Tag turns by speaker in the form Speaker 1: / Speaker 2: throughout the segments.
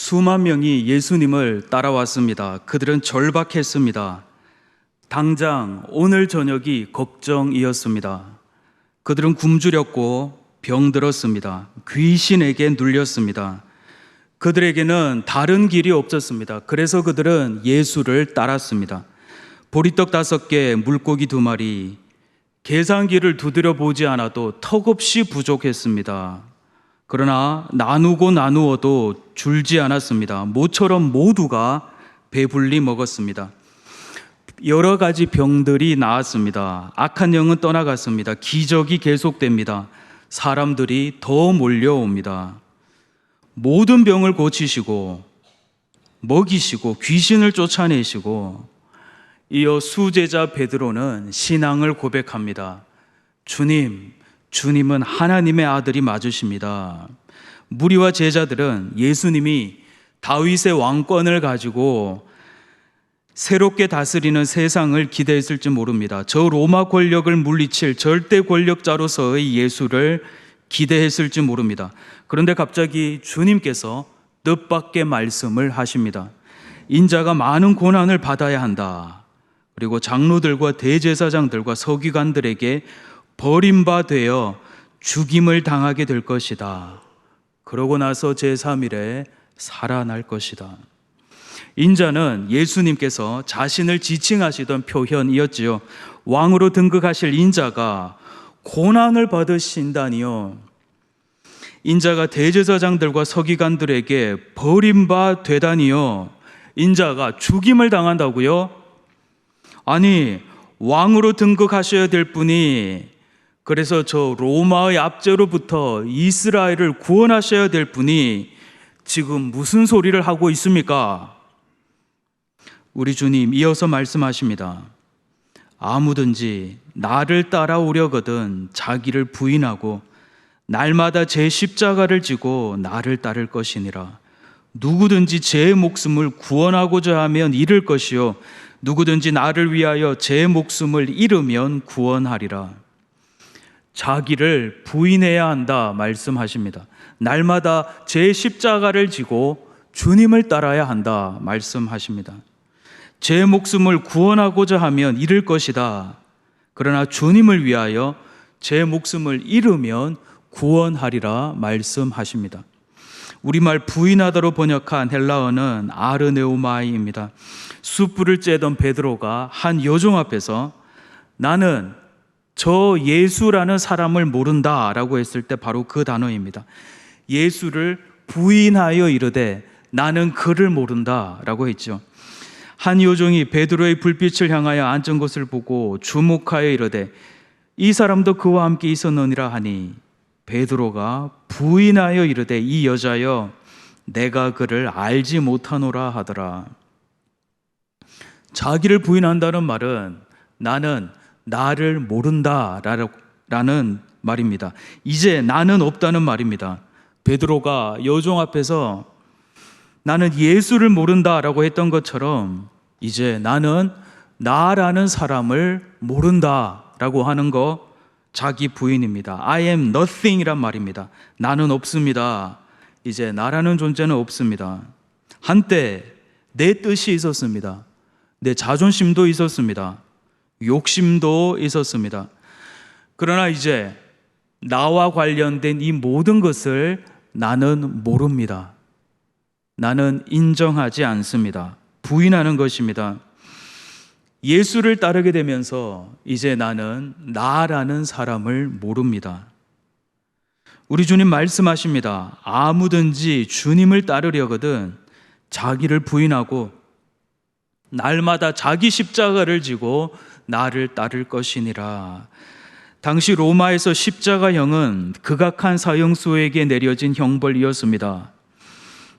Speaker 1: 수만 명이 예수님을 따라왔습니다. 그들은 절박했습니다. 당장 오늘 저녁이 걱정이었습니다. 그들은 굶주렸고 병들었습니다. 귀신에게 눌렸습니다. 그들에게는 다른 길이 없었습니다. 그래서 그들은 예수를 따랐습니다. 보리떡 5개, 물고기 2마리, 계산기를 두드려 보지 않아도 턱없이 부족했습니다. 그러나 나누고 나누어도 줄지 않았습니다. 모처럼 모두가 배불리 먹었습니다. 여러 가지 병들이 나았습니다. 악한 영은 떠나갔습니다. 기적이 계속됩니다. 사람들이 더 몰려옵니다. 모든 병을 고치시고 먹이시고 귀신을 쫓아내시고, 이어 수제자 베드로는 신앙을 고백합니다. 주님은 하나님의 아들이 맞으십니다. 무리와 제자들은 예수님이 다윗의 왕권을 가지고 새롭게 다스리는 세상을 기대했을지 모릅니다. 저 로마 권력을 물리칠 절대 권력자로서의 예수를 기대했을지 모릅니다. 그런데 갑자기 주님께서 뜻밖의 말씀을 하십니다. 인자가 많은 고난을 받아야 한다. 그리고 장로들과 대제사장들과 서기관들에게 버림받아 죽임을 당하게 될 것이다. 그러고 나서 제3일에 살아날 것이다. 인자는 예수님께서 자신을 지칭하시던 표현이었지요. 왕으로 등극하실 인자가 고난을 받으신다니요. 인자가 대제사장들과 서기관들에게 버림받되다니요. 인자가 죽임을 당한다고요? 아니, 왕으로 등극하셔야 될 분이, 그래서 저 로마의 압제로부터 이스라엘을 구원하셔야 될 분이 지금 무슨 소리를 하고 있습니까? 우리 주님 이어서 말씀하십니다. 아무든지 나를 따라오려거든 자기를 부인하고 날마다 제 십자가를 지고 나를 따를 것이니라. 누구든지 제 목숨을 구원하고자 하면 잃을 것이요 누구든지 나를 위하여 제 목숨을 잃으면 구원하리라. 자기를 부인해야 한다 말씀하십니다. 날마다 제 십자가를 지고 주님을 따라야 한다 말씀하십니다. 제 목숨을 구원하고자 하면 잃을 것이다. 그러나 주님을 위하여 제 목숨을 잃으면 구원하리라 말씀하십니다. 우리말 부인하다로 번역한 헬라어는 아르네오마이입니다. 숯불을 쬐던 베드로가 한 여종 앞에서 나는 저 예수라는 사람을 모른다 라고 했을 때 바로 그 단어입니다. 예수를 부인하여 이르되 나는 그를 모른다 라고 했죠. 한 여종이 베드로의 불빛을 향하여 앉은 것을 보고 주목하여 이르되 이 사람도 그와 함께 있었느니라 하니, 베드로가 부인하여 이르되 이 여자여 내가 그를 알지 못하노라 하더라. 자기를 부인한다는 말은 나는 나를 모른다 라는 말입니다. 이제 나는 없다는 말입니다. 베드로가 여종 앞에서 나는 예수를 모른다 라고 했던 것처럼 이제 나는 나라는 사람을 모른다 라고 하는 거 자기 부인입니다. I am nothing 이란 말입니다. 나는 없습니다. 이제 나라는 존재는 없습니다. 한때 내 뜻이 있었습니다. 내 자존심도 있었습니다. 욕심도 있었습니다. 그러나 이제 나와 관련된 이 모든 것을 나는 모릅니다. 나는 인정하지 않습니다. 부인하는 것입니다. 예수를 따르게 되면서 이제 나는 나라는 사람을 모릅니다. 우리 주님 말씀하십니다. 아무든지 주님을 따르려거든 자기를 부인하고 날마다 자기 십자가를 지고 나를 따를 것이니라. 당시 로마에서 십자가형은 극악한 사형수에게 내려진 형벌이었습니다.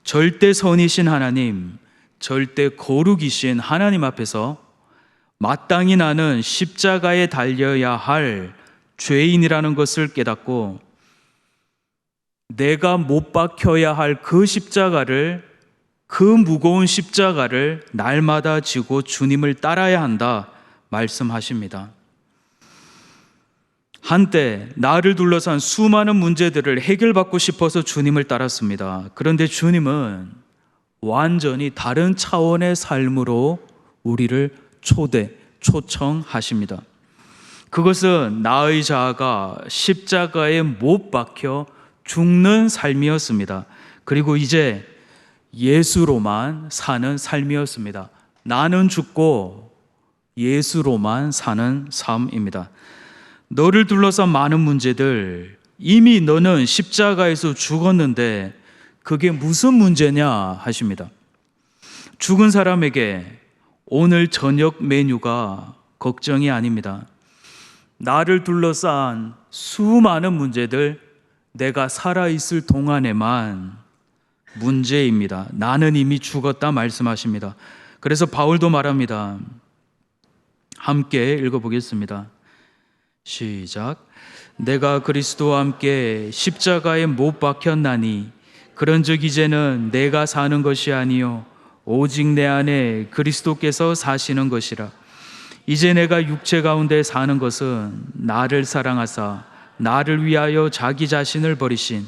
Speaker 1: 절대 선이신 하나님, 절대 거룩이신 하나님 앞에서 마땅히 나는 십자가에 달려야 할 죄인이라는 것을 깨닫고 내가 못 박혀야 할 그 십자가를, 그 무거운 십자가를 날마다 지고 주님을 따라야 한다 말씀하십니다. 한때 나를 둘러싼 수많은 문제들을 해결받고 싶어서 주님을 따랐습니다. 그런데 주님은 완전히 다른 차원의 삶으로 우리를 초청하십니다. 그것은 나의 자아가 십자가에 못 박혀 죽는 삶이었습니다. 그리고 이제 예수로만 사는 삶이었습니다. 나는 죽고 예수로만 사는 삶입니다. 너를 둘러싼 많은 문제들, 이미 너는 십자가에서 죽었는데 그게 무슨 문제냐 하십니다. 죽은 사람에게 오늘 저녁 메뉴가 걱정이 아닙니다. 나를 둘러싼 수많은 문제들, 내가 살아있을 동안에만 문제입니다. 나는 이미 죽었다 말씀하십니다. 그래서 바울도 말합니다. 함께 읽어보겠습니다. 시작. 내가 그리스도와 함께 십자가에 못 박혔나니 그런즉 이제는 내가 사는 것이 아니요 오직 내 안에 그리스도께서 사시는 것이라. 이제 내가 육체 가운데 사는 것은 나를 사랑하사 나를 위하여 자기 자신을 버리신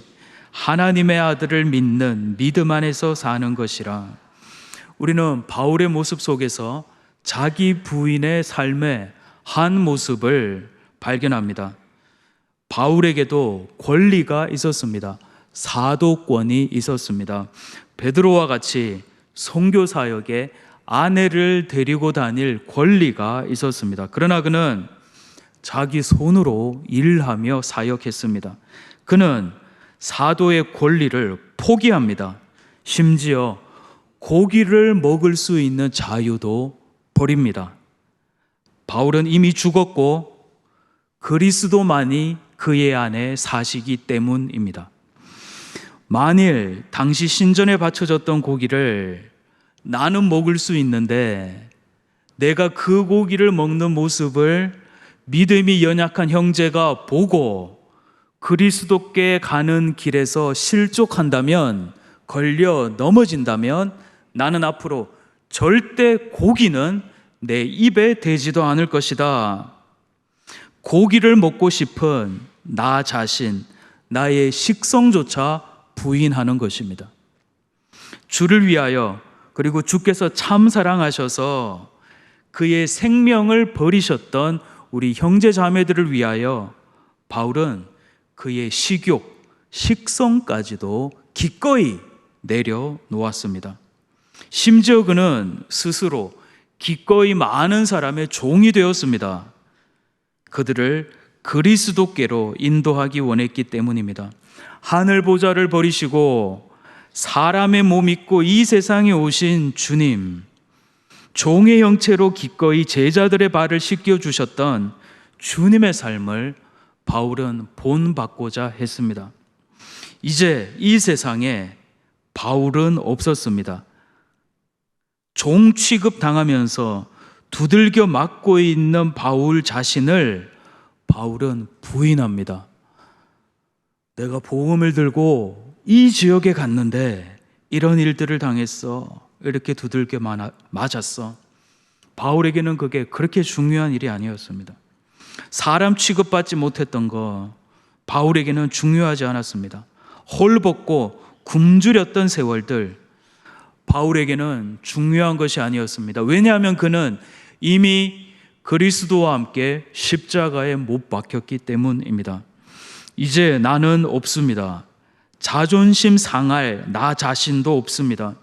Speaker 1: 하나님의 아들을 믿는 믿음 안에서 사는 것이라. 우리는 바울의 모습 속에서 자기 부인의 삶의 한 모습을 발견합니다. 바울에게도 권리가 있었습니다. 사도권이 있었습니다. 베드로와 같이 선교 사역에 아내를 데리고 다닐 권리가 있었습니다. 그러나 그는 자기 손으로 일하며 사역했습니다. 그는 사도의 권리를 포기합니다. 심지어 고기를 먹을 수 있는 자유도 버립니다. 바울은 이미 죽었고 그리스도만이 그의 안에 사시기 때문입니다. 만일 당시 신전에 바쳐졌던 고기를 나는 먹을 수 있는데 내가 그 고기를 먹는 모습을 믿음이 연약한 형제가 보고 그리스도께 가는 길에서 실족한다면, 걸려 넘어진다면 나는 앞으로 절대 고기는 내 입에 대지도 않을 것이다. 고기를 먹고 싶은 나 자신, 나의 식성조차 부인하는 것입니다. 주를 위하여, 그리고 주께서 참 사랑하셔서 그의 생명을 버리셨던 우리 형제 자매들을 위하여 바울은 그의 식욕, 식성까지도 기꺼이 내려놓았습니다. 심지어 그는 스스로 기꺼이 많은 사람의 종이 되었습니다. 그들을 그리스도께로 인도하기 원했기 때문입니다. 하늘 보좌를 버리시고 사람의 몸 입고 이 세상에 오신 주님, 종의 형체로 기꺼이 제자들의 발을 씻겨주셨던 주님의 삶을 바울은 본받고자 했습니다. 이제 이 세상에 바울은 없었습니다. 종 취급 당하면서 두들겨 맞고 있는 바울 자신을 바울은 부인합니다. 내가 복음을 들고 이 지역에 갔는데 이런 일들을 당했어. 이렇게 두들겨 맞았어. 바울에게는 그게 그렇게 중요한 일이 아니었습니다. 사람 취급받지 못했던 거 바울에게는 중요하지 않았습니다. 헐벗고 굶주렸던 세월들 바울에게는 중요한 것이 아니었습니다. 왜냐하면 그는 이미 그리스도와 함께 십자가에 못 박혔기 때문입니다. 이제 나는 없습니다. 자존심 상할 나 자신도 없습니다.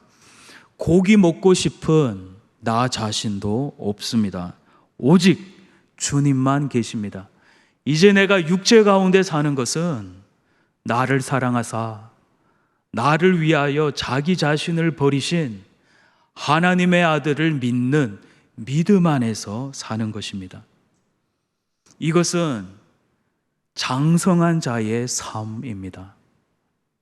Speaker 1: 고기 먹고 싶은 나 자신도 없습니다. 오직 주님만 계십니다. 이제 내가 육체 가운데 사는 것은 나를 사랑하사 나를 위하여 자기 자신을 버리신 하나님의 아들을 믿는 믿음 안에서 사는 것입니다. 이것은 장성한 자의 삶입니다.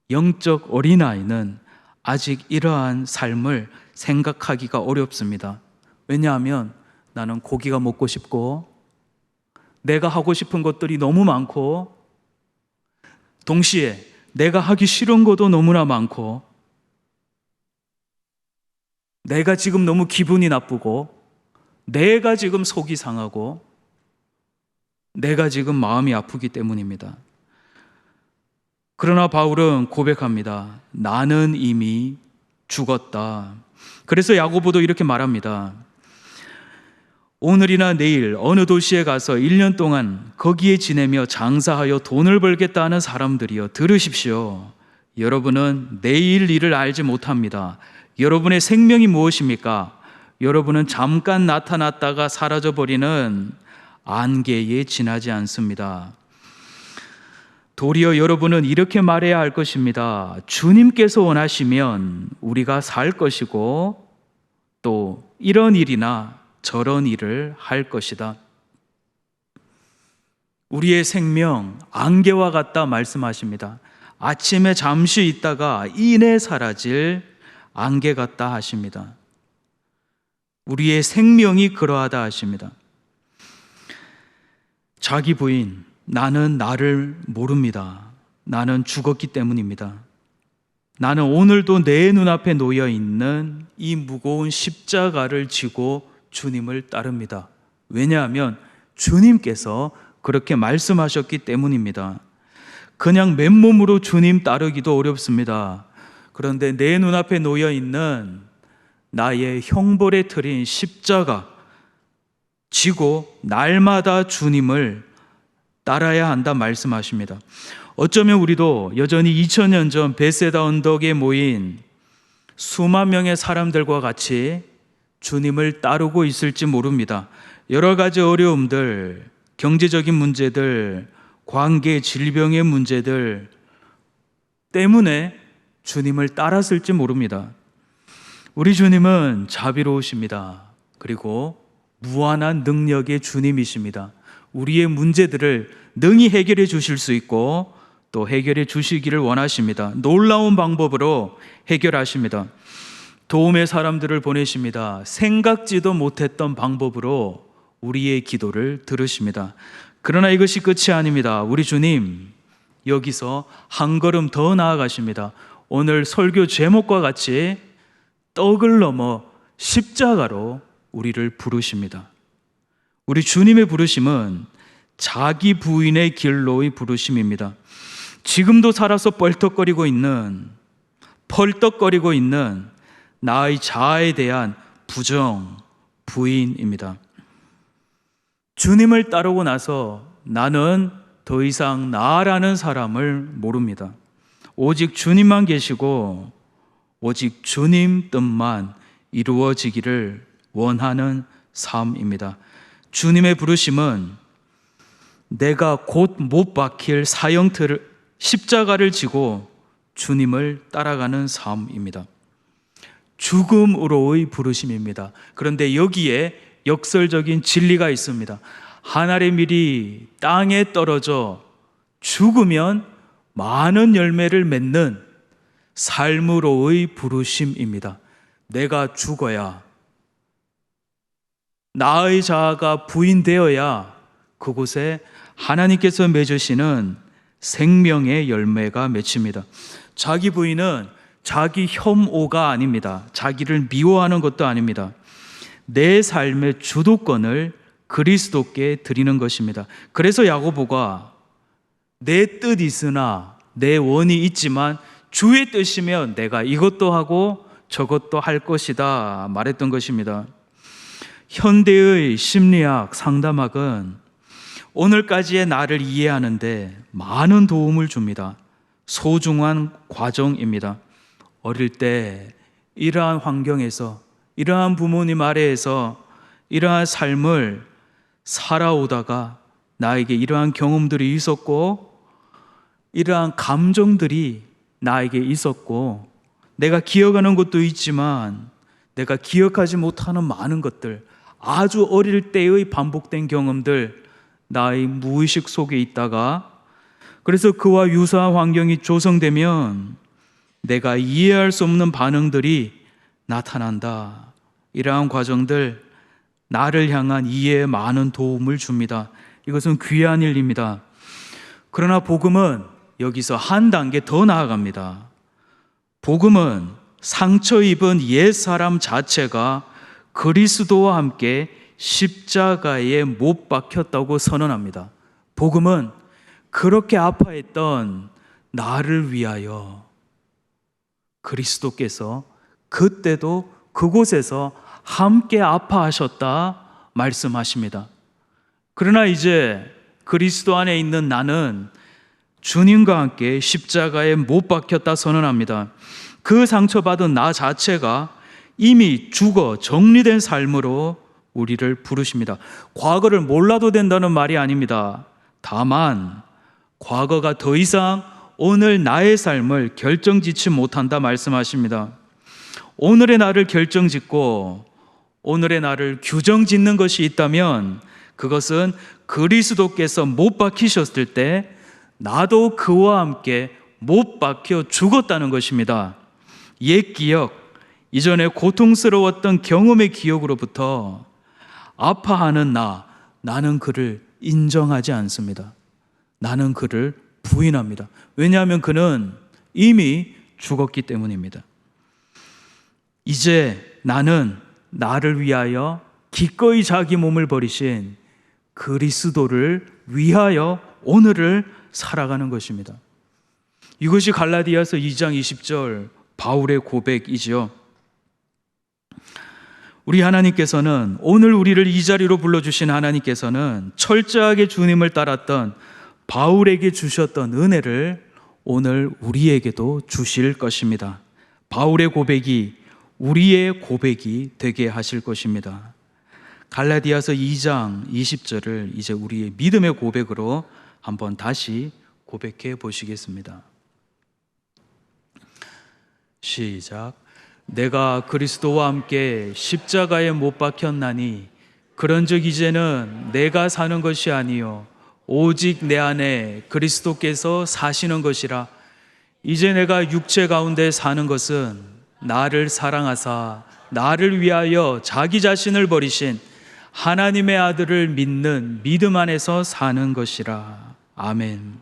Speaker 1: 영적 어린아이는 아직 이러한 삶을 생각하기가 어렵습니다. 왜냐하면 나는 고기가 먹고 싶고 내가 하고 싶은 것들이 너무 많고 동시에 내가 하기 싫은 것도 너무나 많고 내가 지금 너무 기분이 나쁘고 내가 지금 속이 상하고 내가 지금 마음이 아프기 때문입니다. 그러나 바울은 고백합니다. 나는 이미 죽었다. 그래서 야고보도 이렇게 말합니다. 오늘이나 내일 어느 도시에 가서 1년 동안 거기에 지내며 장사하여 돈을 벌겠다 하는 사람들이여 들으십시오. 여러분은 내일 일을 알지 못합니다. 여러분의 생명이 무엇입니까? 여러분은 잠깐 나타났다가 사라져버리는 안개에 지나지 않습니다. 도리어 여러분은 이렇게 말해야 할 것입니다. 주님께서 원하시면 우리가 살 것이고 또 이런 일이나 저런 일을 할 것이다. 우리의 생명 안개와 같다 말씀하십니다. 아침에 잠시 있다가 이내 사라질 안개 같다 하십니다. 우리의 생명이 그러하다 하십니다. 자기 부인, 나는 나를 모릅니다. 나는 죽었기 때문입니다. 나는 오늘도 내 눈앞에 놓여 있는 이 무거운 십자가를 지고 주님을 따릅니다. 왜냐하면 주님께서 그렇게 말씀하셨기 때문입니다. 그냥 맨몸으로 주님 따르기도 어렵습니다. 그런데 내 눈앞에 놓여 있는 나의 형벌의 틀인 십자가 지고 날마다 주님을 따라야 한다 말씀하십니다. 어쩌면 우리도 여전히 2000년 전 베세다 언덕에 모인 수만 명의 사람들과 같이 주님을 따르고 있을지 모릅니다. 여러 가지 어려움들, 경제적인 문제들, 관계, 질병의 문제들 때문에 주님을 따랐을지 모릅니다. 우리 주님은 자비로우십니다. 그리고 무한한 능력의 주님이십니다. 우리의 문제들을 능히 해결해 주실 수 있고 또 해결해 주시기를 원하십니다. 놀라운 방법으로 해결하십니다. 도움의 사람들을 보내십니다. 생각지도 못했던 방법으로 우리의 기도를 들으십니다. 그러나 이것이 끝이 아닙니다. 우리 주님 여기서 한 걸음 더 나아가십니다. 오늘 설교 제목과 같이 떡을 넘어 십자가로 우리를 부르십니다. 우리 주님의 부르심은 자기 부인의 길로의 부르심입니다. 지금도 살아서 펄떡거리고 있는 나의 자아에 대한 부정, 부인입니다. 주님을 따르고 나서 나는 더 이상 나라는 사람을 모릅니다. 오직 주님만 계시고 오직 주님 뜻만 이루어지기를 원하는 삶입니다. 주님의 부르심은 내가 곧 못 박힐 사형틀을 십자가를 지고 주님을 따라가는 삶입니다. 죽음으로의 부르심입니다. 그런데 여기에 역설적인 진리가 있습니다. 하늘의 밀이 땅에 떨어져 죽으면 많은 열매를 맺는 삶으로의 부르심입니다. 내가 죽어야, 나의 자아가 부인되어야 그곳에 하나님께서 맺으시는 생명의 열매가 맺힙니다. 자기 부인은 자기 혐오가 아닙니다. 자기를 미워하는 것도 아닙니다. 내 삶의 주도권을 그리스도께 드리는 것입니다. 그래서 야고보가 내 뜻 있으나 내 원이 있지만 주의 뜻이면 내가 이것도 하고 저것도 할 것이다 말했던 것입니다. 현대의 심리학, 상담학은 오늘까지의 나를 이해하는데 많은 도움을 줍니다. 소중한 과정입니다. 어릴 때 이러한 환경에서, 이러한 부모님 아래에서 이러한 삶을 살아오다가 나에게 이러한 경험들이 있었고 이러한 감정들이 나에게 있었고 내가 기억하는 것도 있지만 내가 기억하지 못하는 많은 것들, 아주 어릴 때의 반복된 경험들 나의 무의식 속에 있다가 그래서 그와 유사한 환경이 조성되면 내가 이해할 수 없는 반응들이 나타난다. 이러한 과정들 나를 향한 이해에 많은 도움을 줍니다. 이것은 귀한 일입니다. 그러나 복음은 여기서 한 단계 더 나아갑니다. 복음은 상처 입은 옛사람 자체가 그리스도와 함께 십자가에 못 박혔다고 선언합니다. 복음은 그렇게 아파했던 나를 위하여 그리스도께서 그때도 그곳에서 함께 아파하셨다 말씀하십니다. 그러나 이제 그리스도 안에 있는 나는 주님과 함께 십자가에 못 박혔다 선언합니다. 그 상처받은 나 자체가 이미 죽어 정리된 삶으로 우리를 부르십니다. 과거를 몰라도 된다는 말이 아닙니다. 다만 과거가 더 이상 오늘 나의 삶을 결정짓지 못한다 말씀하십니다. 오늘의 나를 결정짓고 오늘의 나를 규정짓는 것이 있다면 그것은 그리스도께서 못 박히셨을 때 나도 그와 함께 못 박혀 죽었다는 것입니다. 옛 기억, 이전에 고통스러웠던 경험의 기억으로부터 아파하는 나는 그를 인정하지 않습니다. 나는 그를 부인합니다. 왜냐하면 그는 이미 죽었기 때문입니다. 이제 나는 나를 위하여 기꺼이 자기 몸을 버리신 그리스도를 위하여 오늘을 살아가는 것입니다. 이것이 갈라디아서 2장 20절 바울의 고백이지요. 우리 하나님께서는, 오늘 우리를 이 자리로 불러주신 하나님께서는 철저하게 주님을 따랐던 바울에게 주셨던 은혜를 오늘 우리에게도 주실 것입니다. 바울의 고백이 우리의 고백이 되게 하실 것입니다. 갈라디아서 2장 20절을 이제 우리의 믿음의 고백으로 한번 다시 고백해 보시겠습니다. 시작. 내가 그리스도와 함께 십자가에 못 박혔나니 그런즉 이제는 내가 사는 것이 아니요 오직 내 안에 그리스도께서 사시는 것이라. 이제 내가 육체 가운데 사는 것은 나를 사랑하사 나를 위하여 자기 자신을 버리신 하나님의 아들을 믿는 믿음 안에서 사는 것이라. 아멘.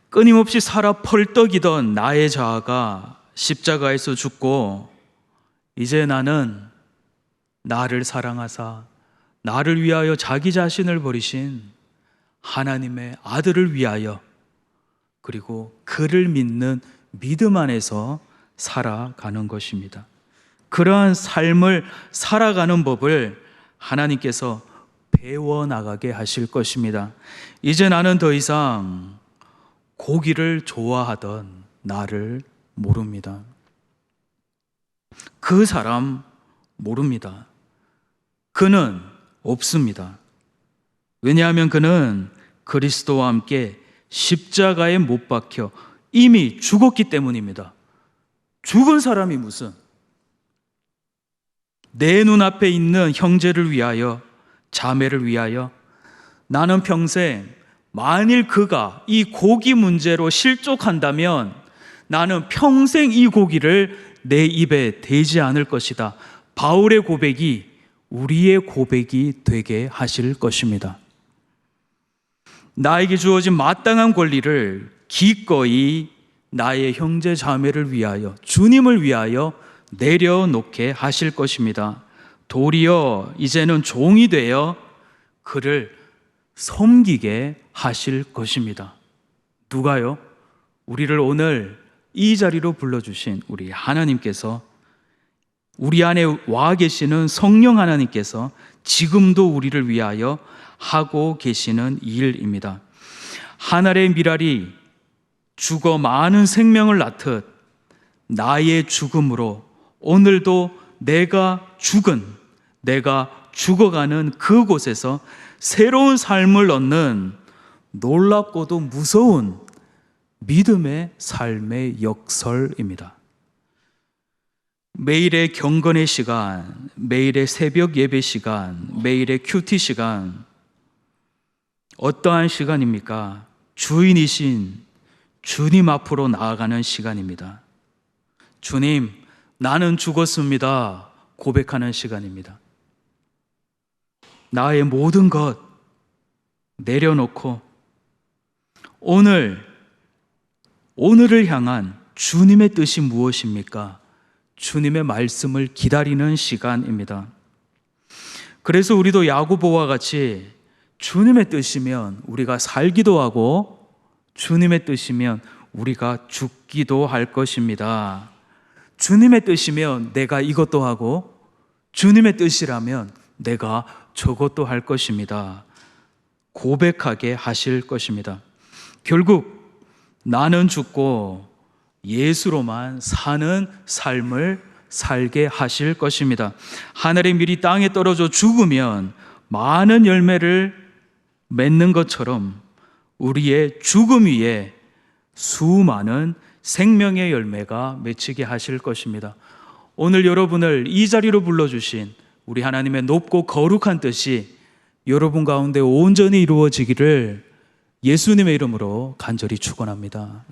Speaker 1: 끊임없이 살아 펄떡이던 나의 자아가 십자가에서 죽고 이제 나는 나를 사랑하사 나를 위하여 자기 자신을 버리신 하나님의 아들을 위하여 그리고 그를 믿는 믿음 안에서 살아가는 것입니다. 그러한 삶을 살아가는 법을 하나님께서 배워나가게 하실 것입니다. 이제 나는 더 이상 고기를 좋아하던 나를 모릅니다. 그 사람 모릅니다. 그는 없습니다. 왜냐하면 그는 그리스도와 함께 십자가에 못 박혀 이미 죽었기 때문입니다. 죽은 사람이 무슨? 내 눈앞에 있는 형제를 위하여, 자매를 위하여 나는 평생 만일 그가 이 고기 문제로 실족한다면 나는 평생 이 고기를 내 입에 대지 않을 것이다. 바울의 고백이 우리의 고백이 되게 하실 것입니다. 나에게 주어진 마땅한 권리를 기꺼이 나의 형제 자매를 위하여, 주님을 위하여 내려놓게 하실 것입니다. 도리어 이제는 종이 되어 그를 섬기게 하실 것입니다. 누가요? 우리를 오늘 이 자리로 불러주신 우리 하나님께서, 우리 안에 와 계시는 성령 하나님께서 지금도 우리를 위하여 하고 계시는 일입니다. 하늘의 미랄이 죽어 많은 생명을 낳듯 나의 죽음으로 오늘도 내가 죽어가는 그곳에서 새로운 삶을 얻는 놀랍고도 무서운 믿음의 삶의 역설입니다. 매일의 경건의 시간, 매일의 새벽 예배 시간, 매일의 큐티 시간, 어떠한 시간입니까? 주인이신 주님 앞으로 나아가는 시간입니다. 주님, 나는 죽었습니다. 고백하는 시간입니다. 나의 모든 것 내려놓고 오늘을 향한 주님의 뜻이 무엇입니까? 주님의 말씀을 기다리는 시간입니다. 그래서 우리도 야고보와 같이 주님의 뜻이면 우리가 살기도 하고 주님의 뜻이면 우리가 죽기도 할 것입니다. 주님의 뜻이면 내가 이것도 하고 주님의 뜻이라면 내가 저것도 할 것입니다. 고백하게 하실 것입니다. 결국 나는 죽고 예수로만 사는 삶을 살게 하실 것입니다. 하늘의 밀이 땅에 떨어져 죽으면 많은 열매를 맺는 것처럼 우리의 죽음 위에 수많은 생명의 열매가 맺히게 하실 것입니다. 오늘 여러분을 이 자리로 불러주신 우리 하나님의 높고 거룩한 뜻이 여러분 가운데 온전히 이루어지기를 예수님의 이름으로 간절히 축원합니다.